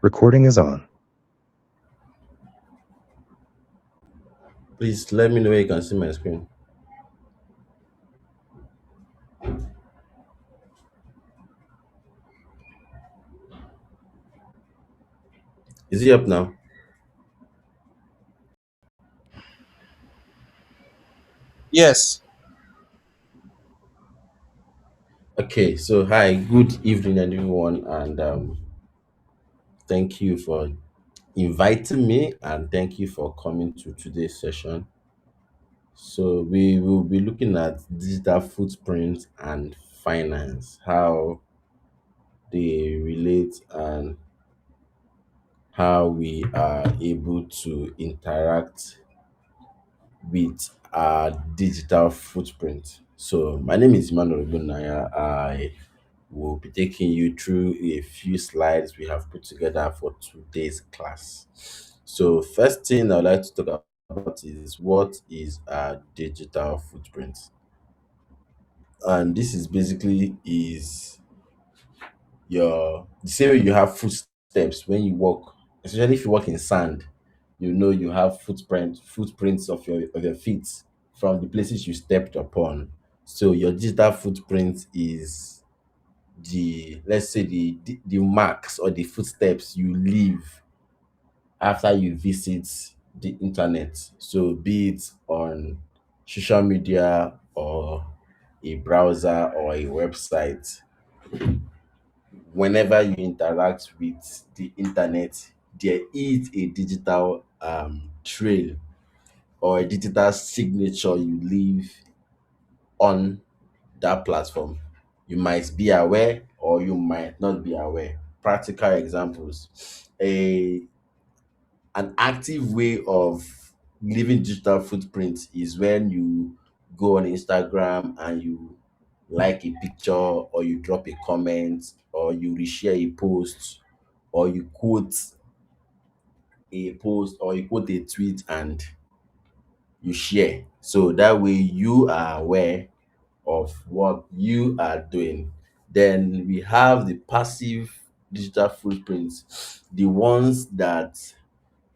Recording is on. Please let me know where you can see my screen. Is it up now? Yes. Okay, so hi, good evening, everyone, and thank you for inviting me and thank you for coming to today's session. So, we will be looking at digital footprint and finance, how they relate, and how we are able to interact with our digital footprint. So, my name is Emmanuel Bunaya. I will be taking you through a few slides we have put together for today's class. So, first thing I'd like to talk about is what is a digital footprint, and this is basically is your the same way you have footsteps when you walk, especially if you walk in sand. You have footprints of your feet from the places you stepped upon. So your digital footprint is the, let's say, the marks or the footsteps you leave after you visit the internet. So be it on social media or a browser or a website, whenever you interact with the internet, there is a digital trail or a digital signature you leave on that platform. You might be aware or you might not be aware. Practical examples. An active way of leaving digital footprint is when you go on Instagram and you like a picture or you drop a comment or you reshare a post or you quote a post or you quote a tweet and you share. So that way you are aware of what you are doing. Then we have the passive digital footprints, the ones that,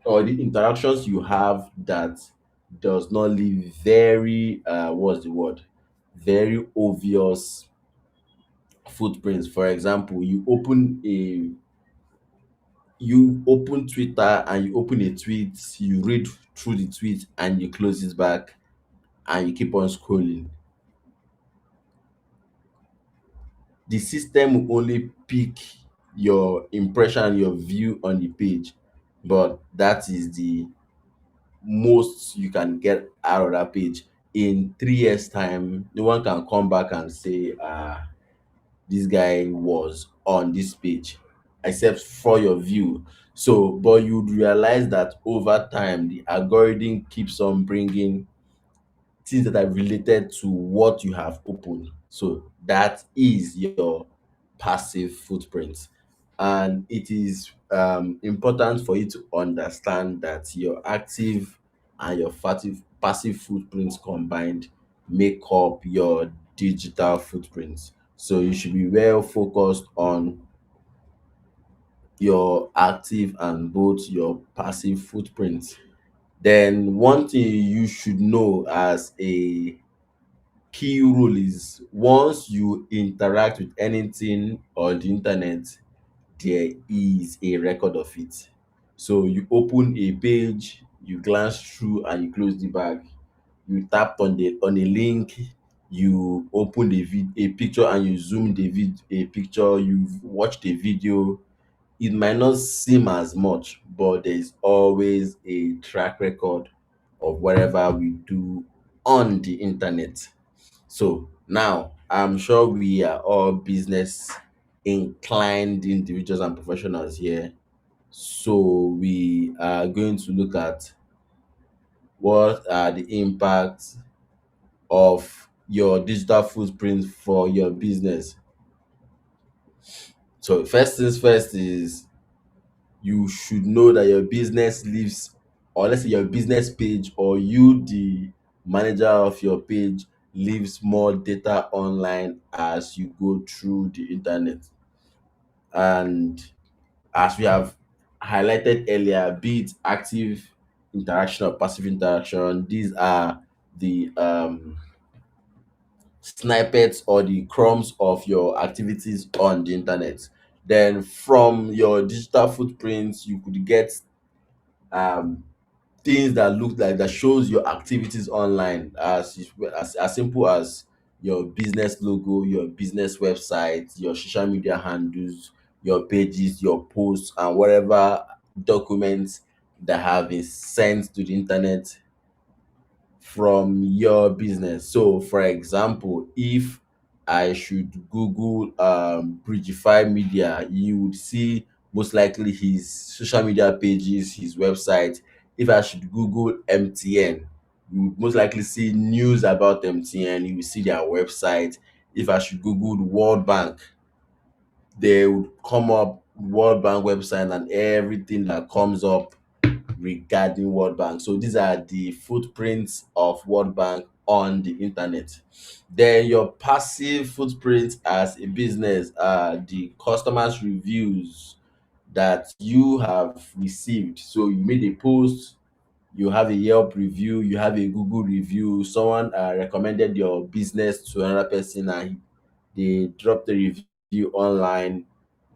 or the interactions you have that does not leave very what's the word, very obvious footprints. For example, you open Twitter and you open a tweet, you read through the tweet and you close it back and you keep on scrolling. The system will only pick your impression, your view on the page, but that is the most you can get out of that page. In 3 years' time, no one can come back and say, this guy was on this page, except for your view. So, but you'd realize that over time, the algorithm keeps on bringing things that are related to what you have opened. So that is your passive footprint. And it is important for you to understand that your active and your passive footprints combined make up your digital footprints. So you should be well focused on your active and both your passive footprints. Then one thing you should know as a key rule is once you interact with anything on the internet, there is a record of it. So you open a page, you glance through and you close the bag. You tapped on a link, you open a picture and you zoom a picture, you've watched a video. It might not seem as much, but there's always a track record of whatever we do on the internet. So now I'm sure we are all business inclined individuals and professionals here. So we are going to look at what are the impacts of your digital footprint for your business. So first things first is you should know that your business lives, or let's say your business page or you the manager of your page, leaves more data online as you go through the internet. And as we have highlighted earlier, be it active interaction or passive interaction, these are the snippets or the crumbs of your activities on the internet. Then from your digital footprints, you could get um, things that look like that shows your activities online, as simple as your business logo, your business website, your social media handles, your pages, your posts, and whatever documents that have been sent to the internet from your business. So, for example, if I should Google Bridgify Media, you would see most likely his social media pages, his website. If I should Google MTN, you would most likely see news about MTN. You will see their website. If I should Google World Bank, they would come up World Bank website and everything that comes up regarding World Bank. So these are the footprints of World Bank on the internet. Then your passive footprint as a business are the customers' reviews that you have received. So you made a post, you have a Yelp review, you have a Google review, someone recommended your business to another person and they dropped a review online.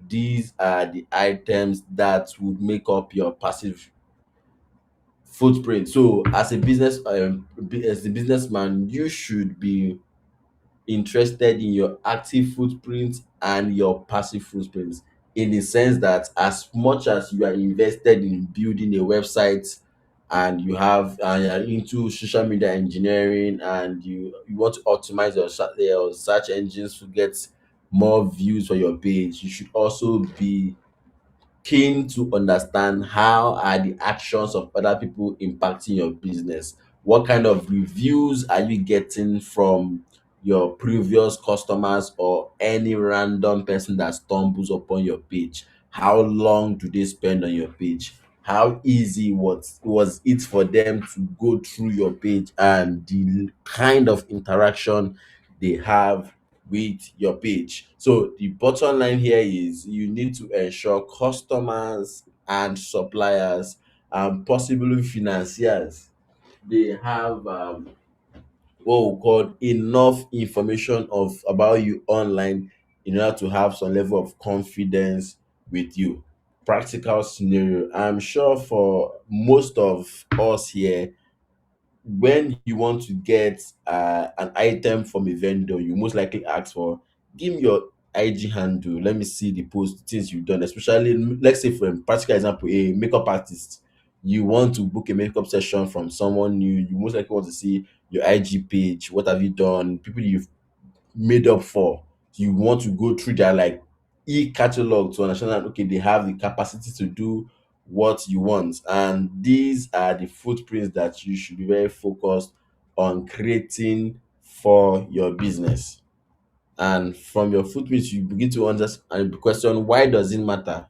These are the items that would make up your passive footprint. So as a businessman, you should be interested in your active footprint and your passive footprint, in the sense that as much as you are invested in building a website and you have and you're into social media engineering and you want to optimize your search engines to get more views for your page, you should also be keen to understand how are the actions of other people impacting your business. What kind of reviews are you getting from your previous customers or any random person that stumbles upon your page? How long do they spend on your page? How easy was it for them to go through your page, and the kind of interaction they have with your page? So the bottom line here is you need to ensure customers and suppliers and possibly financiers, they have what we call enough information of about you online in order to have some level of confidence with you. Practical scenario, I'm sure for most of us here, when you want to get an item from a vendor, you most likely ask for, give me your IG handle, let me see the post things you've done. Especially, let's say for a practical example, a makeup artist, you want to book a makeup session from someone new, you most likely want to see your IG page, what have you done, people you've made up for. You want to go through their like e-catalog to understand that okay, they have the capacity to do what you want. And these are the footprints that you should be very focused on creating for your business. And from your footprints, you begin to understand and question, why does it matter?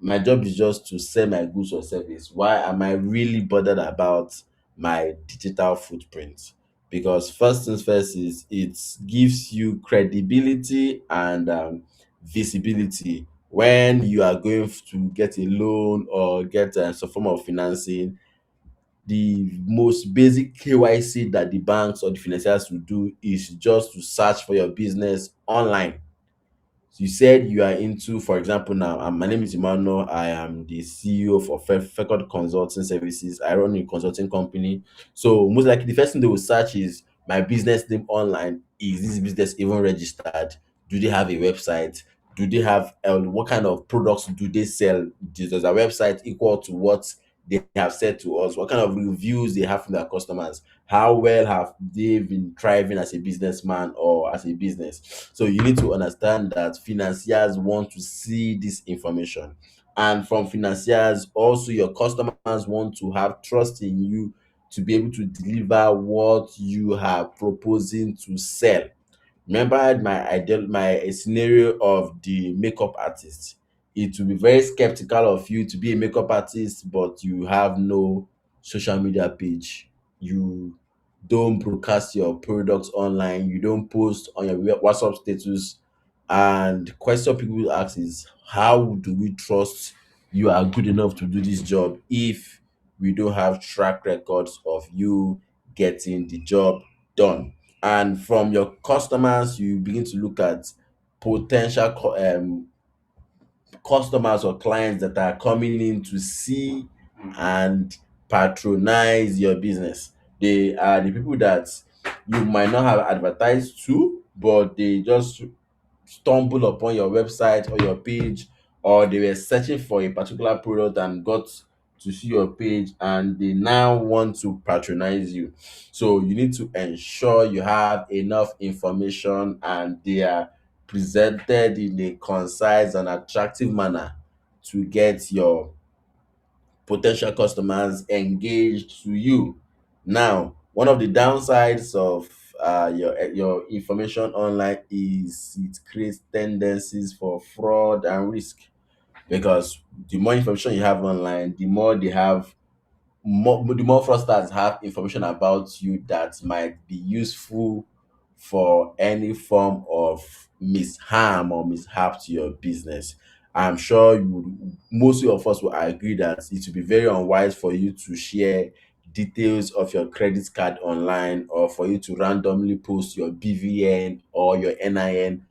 My job is just to sell my goods or service. Why am I really bothered about my digital footprint? Because first things first is it gives you credibility and visibility when you are going to get a loan or get some form of financing. The most basic KYC that the banks or the financiers will do is just to search for your business online. You said you are into, for example, now, my name is Emmanuel. I am the CEO for Fecod Consulting Services. I run a consulting company. So most likely, the first thing they will search is my business name online. Is this business even registered? Do they have a website? Do they have what kind of products do they sell? Does their website equal to what they have said to us? What kind of reviews they have from their customers? How well have they been thriving as a businessman or as a business? So you need to understand that financiers want to see this information. And from financiers, also your customers want to have trust in you to be able to deliver what you are proposing to sell. Remember my scenario of the makeup artist. It will be very skeptical of you to be a makeup artist, but you have no social media page. You don't broadcast your products online. You don't post on your WhatsApp status. And the question people will ask is, how do we trust you are good enough to do this job if we don't have track records of you getting the job done. And from your customers, you begin to look at potential customers or clients that are coming in to see and patronize your business. They are the people that you might not have advertised to, but they just stumble upon your website or your page, or they were searching for a particular product and got to see your page and they now want to patronize you. So you need to ensure you have enough information and they are presented in a concise and attractive manner to get your potential customers engaged to you. Now, one of the downsides of your information online is it creates tendencies for fraud and risk, because the more information you have online, the more fraudsters have information about you that might be useful for any form of misharm or mishap to your business. I'm sure most of us will agree that it will be very unwise for you to share details of your credit card online, or for you to randomly post your BVN or your NIN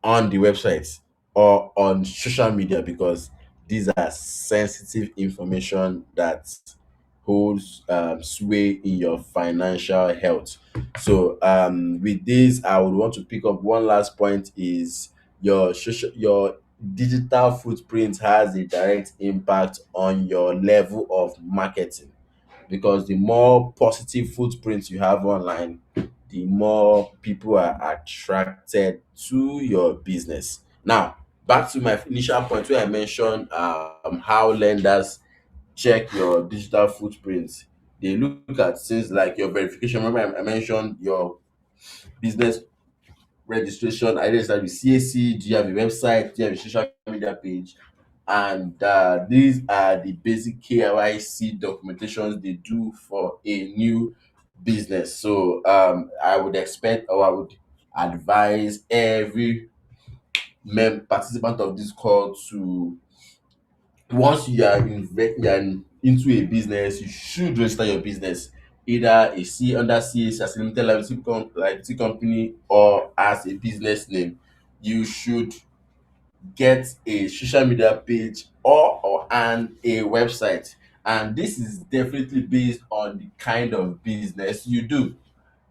on the website or on social media, because these are sensitive information that holds sway in your financial health. So with this, I would want to pick up one last point: is your digital footprint has a direct impact on your level of marketing, because the more positive footprints you have online, the more people are attracted to your business. Now, back to my initial point where I mentioned how lenders check your digital footprint. They look at things like your verification. Remember, I mentioned your business registration, identity with CAC. Do you have a website? Do you have a social media page? And these are the basic KYC documentations they do for a new business. So I would expect, or I would advise every participant of this call to, once you are into a business, you should register your business either a C under CAC as a limited liability company, or as a business name. You should get a social media page or and a website, and this is definitely based on the kind of business you do.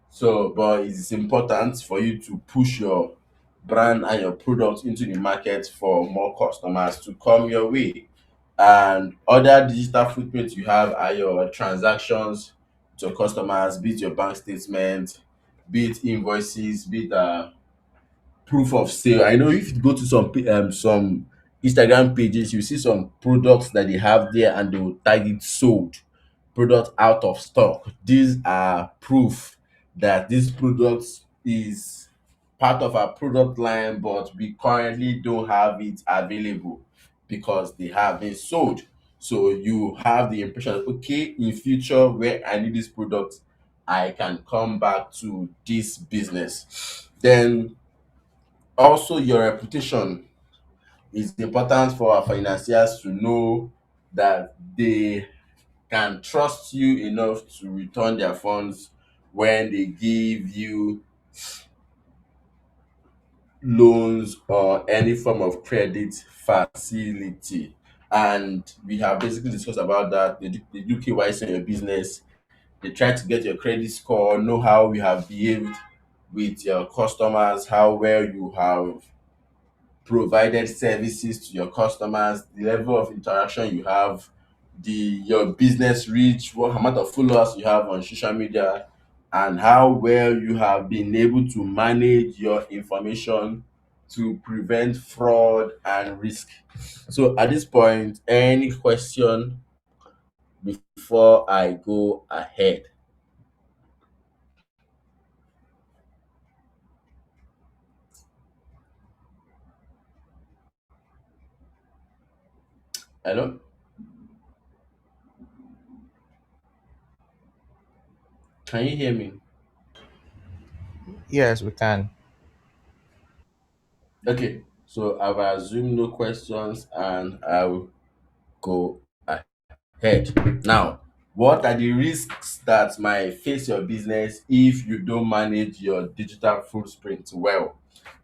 So, but it's important for you to push your brand and your product into the market for more customers to come your way. And other digital footprints you have are your transactions to your customers, be it your bank statement, be it invoices, be it proof of sale. I know if you go to some Instagram pages, you see some products that they have there and they will tag it sold, product out of stock. These are proof that this product is part of our product line, but we currently don't have it available because they have been sold. So you have the impression that, okay, in future where I need this product, I can come back to this business. Then also, your reputation is important for our financiers to know that they can trust you enough to return their funds when they give you loans or any form of credit facility. And we have basically discussed about that. They do KYC on your business. They try to get your credit score, know how you have behaved with your customers, how well you have provided services to your customers, the level of interaction you have, the your business reach, what amount of followers you have on social media, and how well you have been able to manage your information to prevent fraud and risk. So at this point, any question before I go ahead? Hello? Can you hear me? Yes, we can. Okay, so I've assumed no questions and I will. go ahead. Now, what are the risks that might face your business if you don't manage your digital footprint well?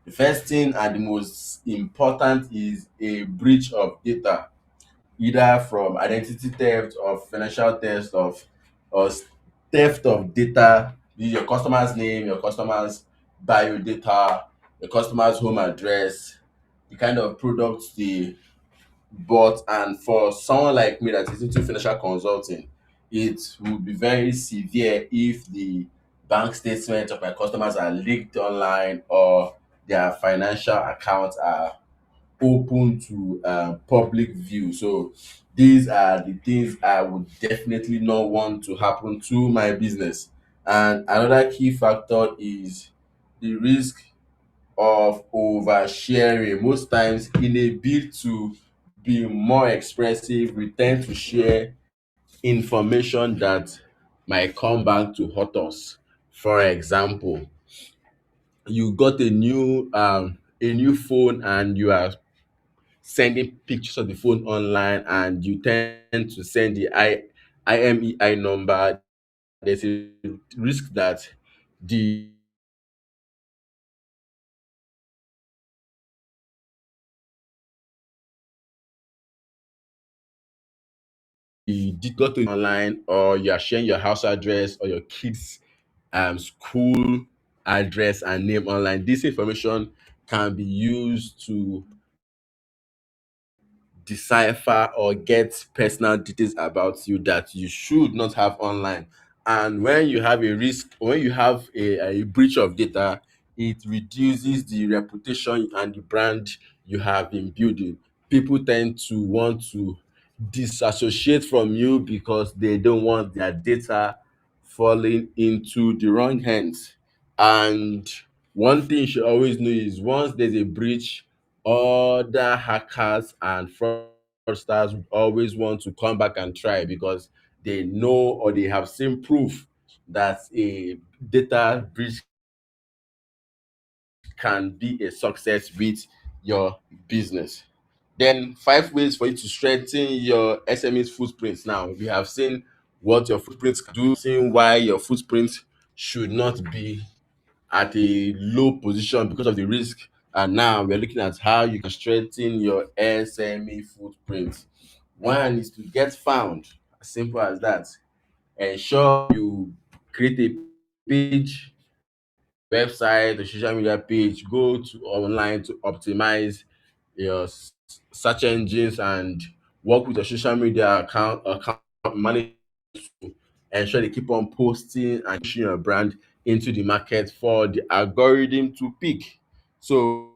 The first thing and the most important is a breach of data, either from identity theft or financial theft or theft of data, your customer's name, your customer's bio data, your customer's home address, the kind of products they bought. And for someone like me that is into financial consulting, it would be very severe if the bank statements of my customers are leaked online or their financial accounts are open to public view. So these are the things I would definitely not want to happen to my business. And another key factor is the risk of oversharing. Most times, in a bid to be more expressive, we tend to share information that might come back to hurt us. For example, you got a new phone and you are sending pictures of the phone online, and you tend to send the IMEI number. There's a risk that the you did got to online, or you are sharing your house address or your kids school address and name online. This information can be used to decipher or get personal details about you that you should not have online. And when you have a risk, when you have a breach of data, it reduces the reputation and the brand you have been building. People tend to want to disassociate from you because they don't want their data falling into the wrong hands. And one thing you should always know is once there's a breach, other hackers and fraudsters would always want to come back and try because they know or they have seen proof that a data breach can be a success with your business. Then 5 ways for you to strengthen your SME's footprints. Now we have seen what your footprints can do, seen why your footprint should not be at a low position because of the risk. And now we're looking at how you can strengthen your SME footprint. One is to get found, as simple as that. Ensure you create a page, website, or social media page. Go to online to optimize your search engines and work with your social media account manage to ensure they keep on posting and pushing your brand into the market for the algorithm to pick. So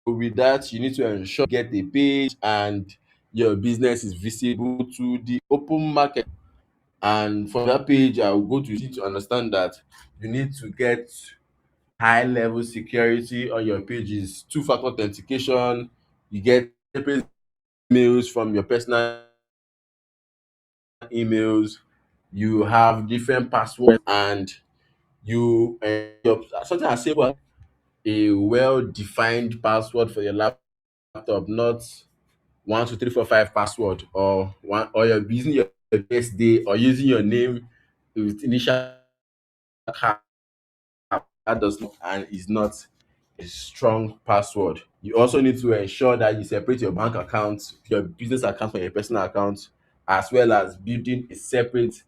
with that, you need to ensure you get a page and your business is visible to the open market. And for that page, I will go to you to understand that you need to get high level security on your pages, two-factor authentication. You get separate emails from your personal emails. You have different passwords, and something as simple as a well-defined password for your laptop, not 1 2 3 4 5 password, or one, or you're using your birthday or using your name with initial that does not and is not a strong password. You also need to ensure that you separate your bank account, your business account from your personal account, as well as building a separate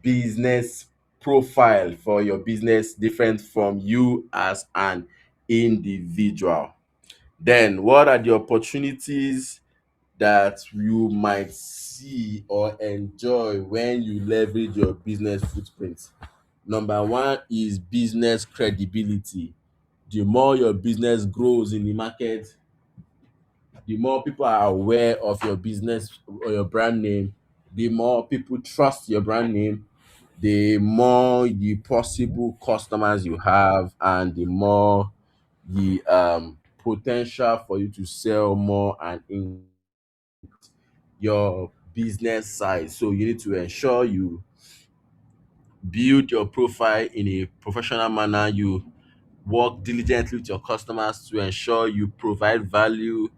business profile for your business different from you as an individual. Then, what are the opportunities that you might see or enjoy when you leverage your business footprint? Number one is business credibility. The more your business grows in the market, the more people are aware of your business or your brand name, the more people trust your brand name, the more the possible customers you have, and the more the potential for you to sell more and in your business size. So you need to ensure you build your profile in a professional manner. You work diligently with your customers to ensure you provide value,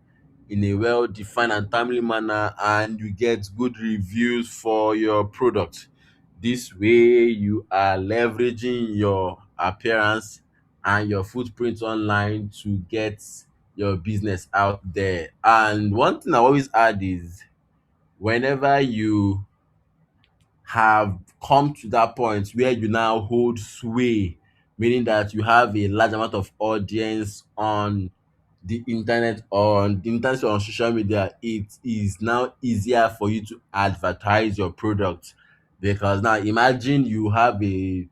in a well defined and timely manner, and you get good reviews for your product. This way you are leveraging your appearance and your footprint online to get your business out there. And one thing I always add is, whenever you have come to that point where you now hold sway, meaning that you have a large amount of audience on the internet or on social media, it is now easier for you to advertise your product. Because now imagine you have a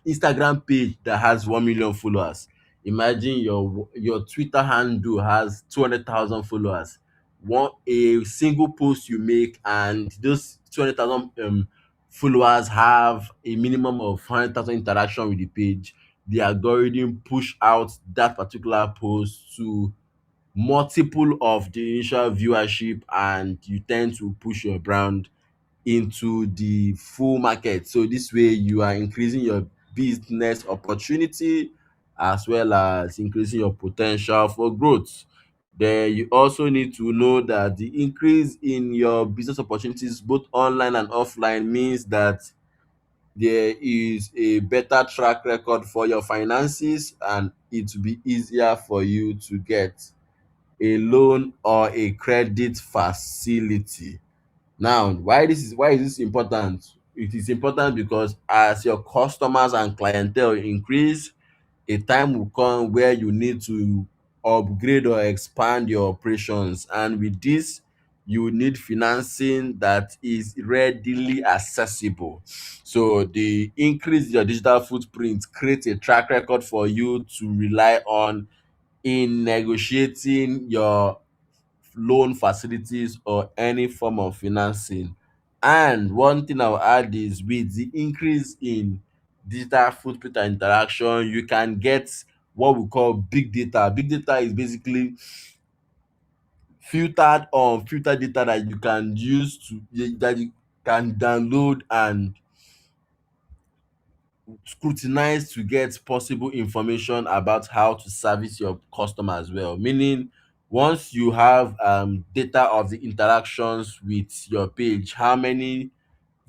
Instagram page that has 1 million followers. Imagine your Twitter handle has 200,000 followers. One A single post you make, and those 200,000 followers have a minimum of 100,000 interaction with the page. The algorithm push out that particular post to multiple of the initial viewership, and you tend to push your brand into the full market. So this way you are increasing your business opportunity as well as increasing your potential for growth. Then you also need to know that the increase in your business opportunities both online and offline means that there is a better track record for your finances, and it will be easier for you to get a loan or a credit facility. Now, why is this important? It is important because as your customers and clientele increase, a time will come where you need to upgrade or expand your operations. And with this, you need financing that is readily accessible. So the increase in your digital footprint creates a track record for you to rely on in negotiating your loan facilities or any form of financing. And one thing I'll add is, with the increase in digital footprint and interaction, you can get what we call big data. Big data is basically filtered data that you can use to that you can download and scrutinize to get possible information about how to service your customer as well. Meaning, once you have data of the interactions with your page, how many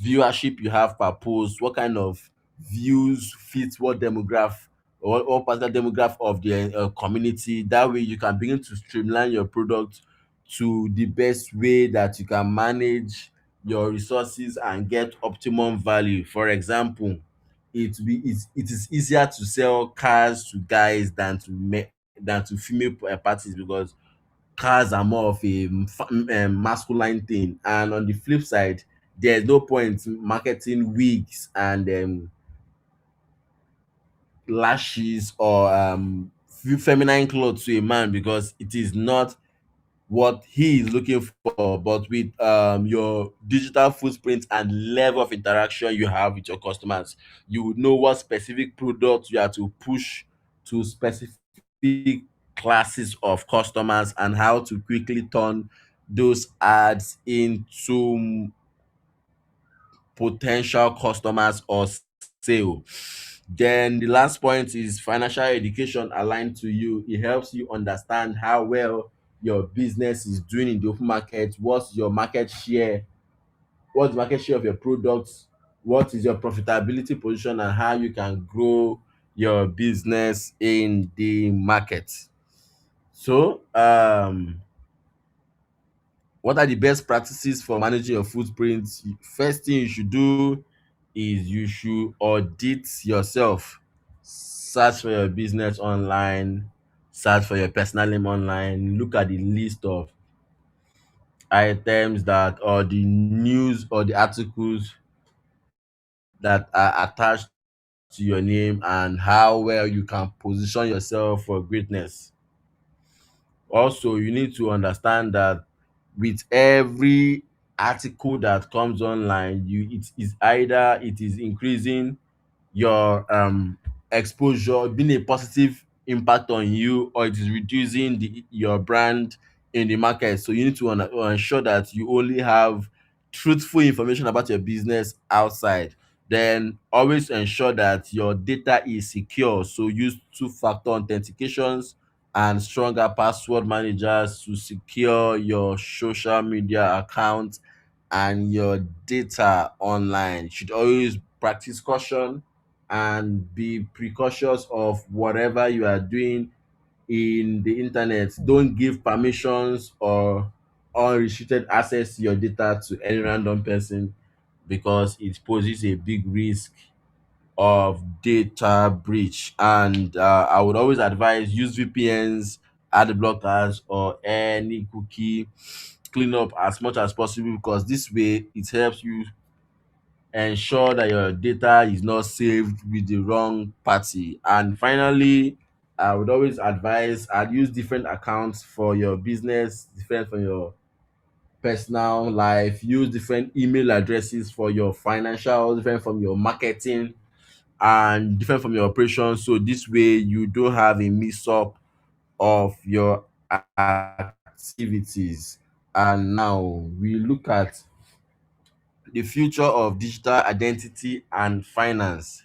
viewership you have per post, what kind of views fit what demograph or what particular demograph of the community. That way you can begin to streamline your product to the best way that you can manage your resources and get optimum value. For example, it is easier to sell cars to guys than to female parties, because cars are more of a masculine thing. And on the flip side, there's no point marketing wigs and lashes or feminine clothes to a man, because it is not what he is looking for. But with your digital footprint and level of interaction you have with your customers, you would know what specific products you have to push to specific classes of customers, and how to quickly turn those ads into potential customers or sale. Then the last point is financial education aligned to you. It helps you understand how well your business is doing in the open market. What's the market share of your products, what is your profitability position, and how you can grow your business in the market. So what are the best practices for managing your footprint? First thing you should do is you should audit yourself. Search for your business online, search for your personal name online, look at the list of items that, or the news or the articles that are attached to your name, and how well you can position yourself for greatness. Also, you need to understand that with every article that comes online, it is increasing your exposure, being a positive impact on you, or it is reducing your brand in the market. So you need to ensure that you only have truthful information about your business outside. Then always ensure that your data is secure, so use two-factor authentications and stronger password managers to secure your social media account and your data online. You should always practice caution and be precautious of whatever you are doing in the internet. Don't give permissions or unrestricted access to your data to any random person, because it poses a big risk of data breach. And I would always advise use VPNs, ad blockers, or any cookie cleanup as much as possible, because this way it helps you ensure that your data is not saved with the wrong party. And finally, I would always advise I'd use different accounts for your business, different from your personal life. Use different email addresses for your financial, different from your marketing, and different from your operations. So this way you don't have a mix up of your activities. And now we look at the future of digital identity and finance.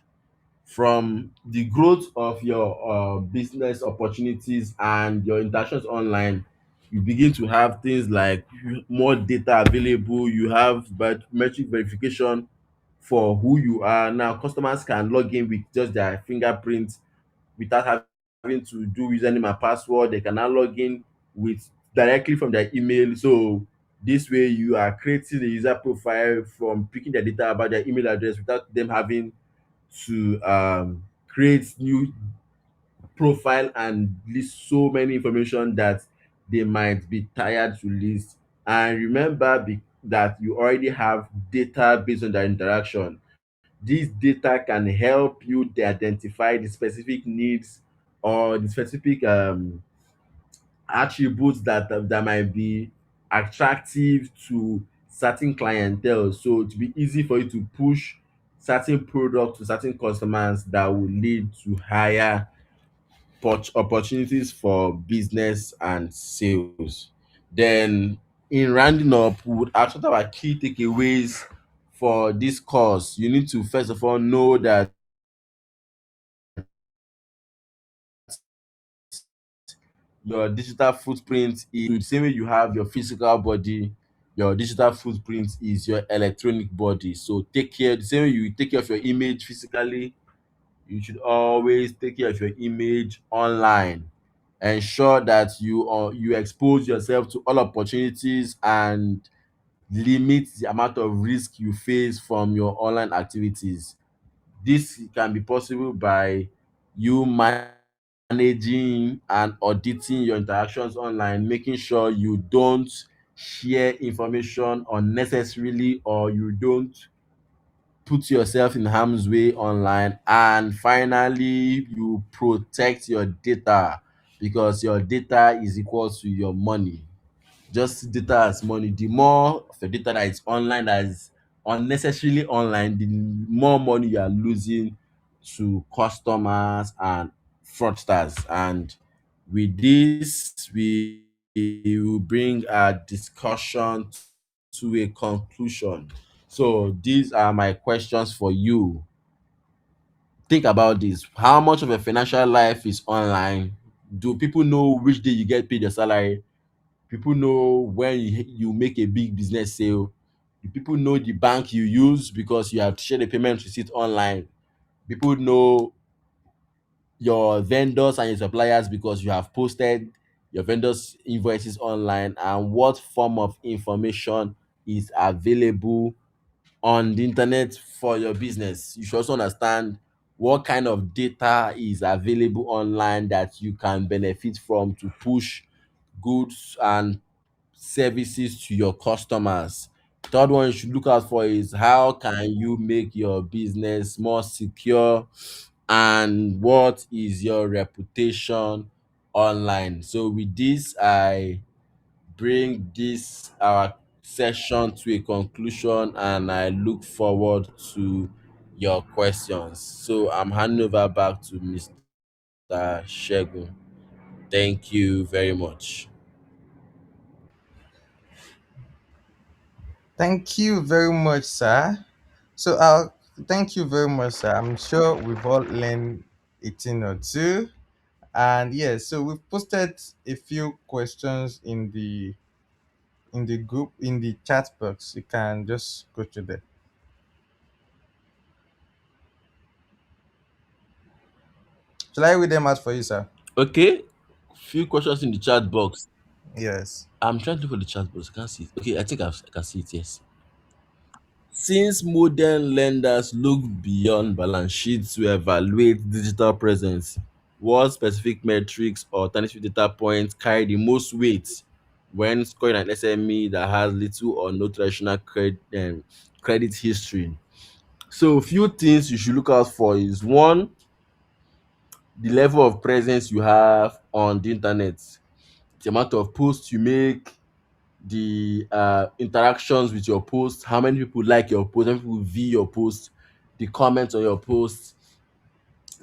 From the growth of your business opportunities and your interactions online, you begin to have things like more data available. You have biometric verification for who you are. Now customers can log in with just their fingerprint without having to do username and password. They can now log in with directly from their email. So this way you are creating a user profile from picking their data about their email address without them having to create new profile and list so many information that they might be tired to list. And remember that you already have data based on their interaction. This data can help you to identify the specific needs or the specific attributes that might be attractive to certain clientele. So to be easy for you to push certain products to certain customers that will lead to higher opportunities for business and sales. Then in rounding up, we would ask what are our key takeaways for this course. You need to first of all know that your digital footprint is the same way you have your physical body, your digital footprint is your electronic body. So take care, the same way you take care of your image physically, you should always take care of your image online. Ensure that you expose yourself to all opportunities and limit the amount of risk you face from your online activities. This can be possible by you managing and auditing your interactions online, making sure you don't share information unnecessarily or you don't put yourself in harm's way online. And finally, you protect your data, because your data is equal to your money. Just see data as money. The more of your data that is online, that is unnecessarily online, the more money you are losing to customers and fraudsters. And with this, we will bring our discussion to a conclusion. So these are my questions for you. Think about this. How much of a financial life is online? Do people know which day you get paid your salary? People know when you make a big business sale. Do people know the bank you use because you have shared a payment receipt online? People know your vendors and your suppliers because you have posted your vendors invoices online. And what form of information is available on the internet for your business? You should also understand what kind of data is available online that you can benefit from to push goods and services to your customers. Third one you should look out for is how can you make your business more secure, and what is your reputation online. So with this, I bring this our session to a conclusion and I look forward to your questions. So I'm handing over back to Mr. Shegun. Thank you very much. Thank you very much, sir. So I'll thank you very much, sir. I'm sure we've all learned a thing or two. And yes, so we've posted a few questions in the group in the chat box. You can just go to there. Shall I read them out for you, sir? Okay, few questions in the chat box. Yes. I'm trying to look for the chat box. I can't see it. Okay, I think I can see it. Yes. Since modern lenders look beyond balance sheets to evaluate digital presence, what specific metrics or alternative data points carry the most weight when scoring an SME that has little or no traditional credit history? So, a few things you should look out for is one, the level of presence you have on the internet, the amount of posts you make, the interactions with your post, how many people like your post, how many people view your post, the comments on your post,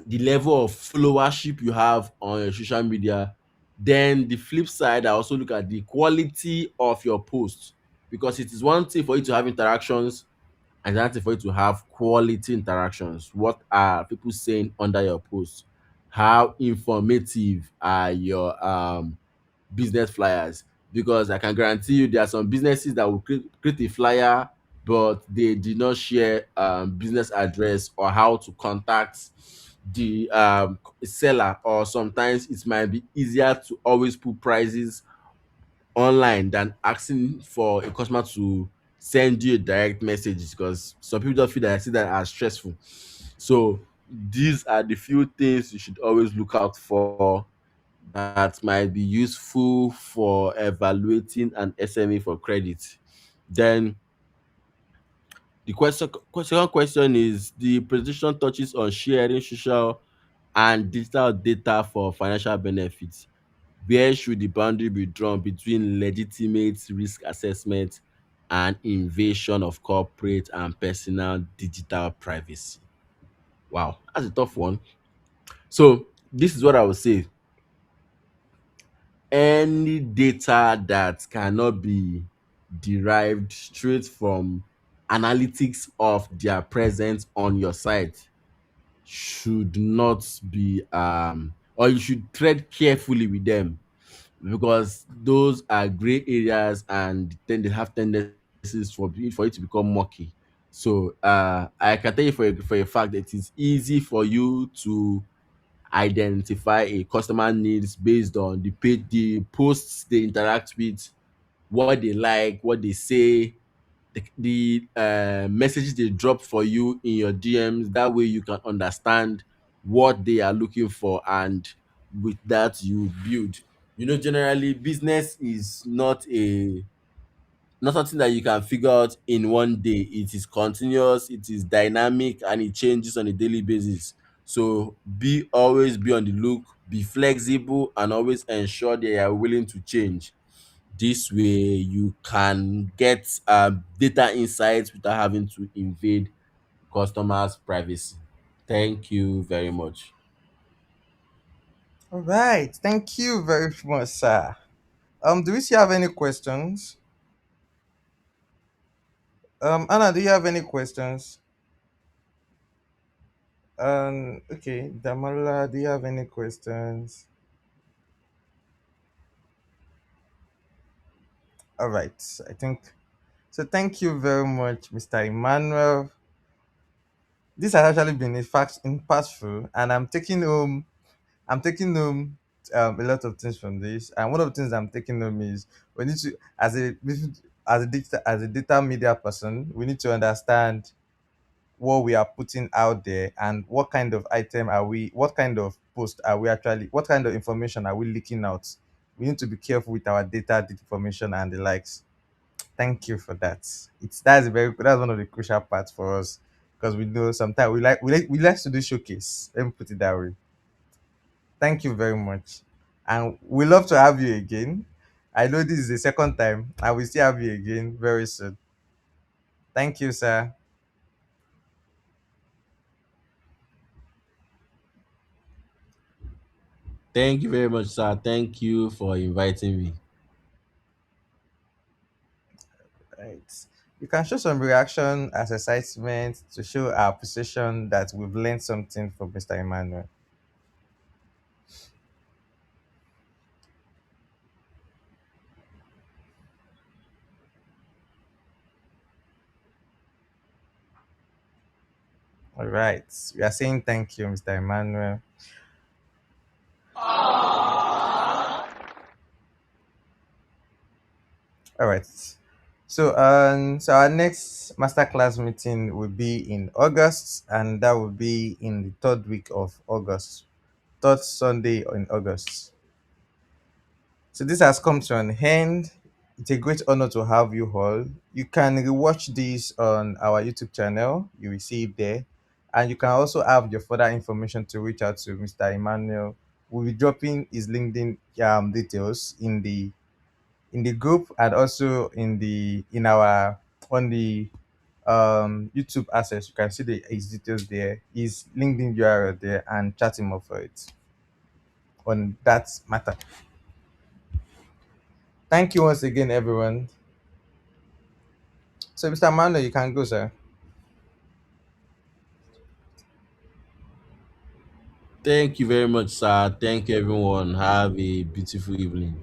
the level of followership you have on your social media. Then the flip side, I also look at the quality of your post, because it is one thing for you to have interactions and another thing for you to have quality interactions. What are people saying under your post? How informative are your business flyers? Because I can guarantee you there are some businesses that will create a flyer, but they did not share business address or how to contact the seller, or sometimes it might be easier to always put prices online than asking for a customer to send you a direct message, because some people just feel that I see that as stressful. So these are the few things you should always look out for that might be useful for evaluating an SME for credit. Then the second question is, the presentation touches on sharing social and digital data for financial benefits. Where should the boundary be drawn between legitimate risk assessment and invasion of corporate and personal digital privacy? Wow, that's a tough one. So this is what I would say: any data that cannot be derived straight from analytics of their presence on your site should not be or you should tread carefully with them, because those are gray areas and then they have tendencies for it to become murky. So I can tell you for a fact that it is easy for you to identify a customer needs based on the posts they interact with, what they like, what they say, the messages they drop for you in your DMs. That way you can understand what they are looking for, and with that you build. Generally business is not something that you can figure out in one day. It is continuous, it is dynamic, and it changes on a daily basis. So always be on the look, be flexible, and always ensure they are willing to change. This way you can get data insights without having to invade customers privacy. Thank you very much. All right. Thank you very much, sir. Do we still have any questions? Anna, do you have any questions? Okay, Damala, do you have any questions? All right, I think so. Thank you very much, Mr. Emmanuel. This has actually been in fact impactful, and I'm taking home a lot of things from this. And one of the things I'm taking home is we need to, as a data media person, we need to understand what we are putting out there and what kind of item are we, what kind of post are we actually, what kind of information are we leaking out. We need to be careful with our data, the information, and the likes. Thank you for that. That's one of the crucial parts for us, because we know sometimes we like to do showcase. Let me put it that way. Thank you very much, and we love to have you again. I know this is the second time. I will still have you again very soon. Thank you, sir. Thank you very much, sir. Thank you for inviting me. Right. You can show some reaction as excitement to show our appreciation that we've learned something from Mr. Emmanuel. All right. We are saying thank you, Mr. Emmanuel. All right. So our next masterclass meeting will be in August, and that will be in the third week of August, third Sunday in August. So this has come to an end. It's a great honor to have you all. You can rewatch this on our YouTube channel. You will see it there. And you can also have your further information to reach out to Mr. Emmanuel. We'll be dropping his LinkedIn details in the group, and also in our on the YouTube access. You can see his details there, his LinkedIn URL there, and chat him up for it on that matter. Thank you once again, everyone. So, Mr. Mando, you can go, sir. Thank you very much, sir. Thank you, everyone. Have a beautiful evening.